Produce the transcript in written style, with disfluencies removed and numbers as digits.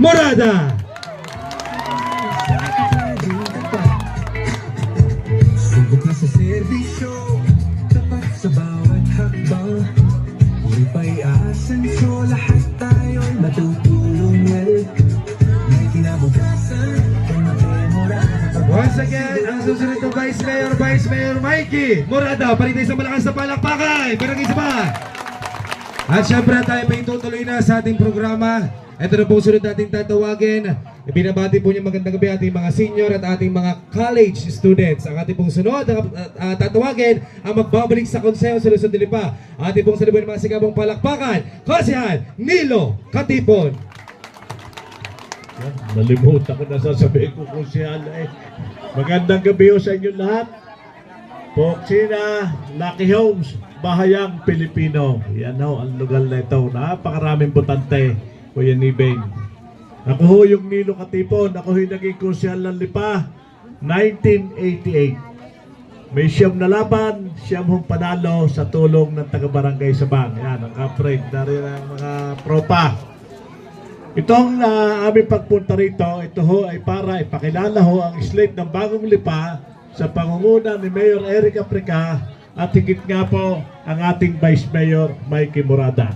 Morada. Subok na sa serbisyo, tapat sa bawat hakbang. May pag-aasenso, lahat tayo'y matutulungan. May kinabukasan, kung Morada. Once again, ang susunod na Vice Mayor Mikey Morada. Palitay sa malakas na palakpakan. Pero isa pa. At syempre tayo pa itutuloy na sa ating programa. Ito na po sunod nating tatawagin. Ibinabati po niya magandang gabi ating mga senior at ating mga college students. Ang ating pong sunod tatawagin ang magbabalik sa konseho sa Luzon de Lipa. Ating pong salubuhin mga sigabong palakpakan. Konsehan Nilo Katipon. Nalimutan ko na sasabihin ko kung siya eh. Magandang gabi ho sa inyo lahat. Poksina, Lucky Homes, Bahayang Pilipino. Yan ho, ang lugar na ito. Napakaraming botante, Kuya Nibeng. Ako ho yung Nilo Katipon. Ako ho yung naging konsyal ng Lipa, 1988. May siyam na laban, siyam hong panalo sa tulong ng taga-barangay Sabang. Yan, ang kapred na rin ang mga tropa. Itong aming pagpunta rito, ito ho ay para ipakilala ho ang slate ng Bagong Lipa sa pangunguna ni Mayor Eric Aprica at higit nga po ang ating Vice Mayor Mikey Morada.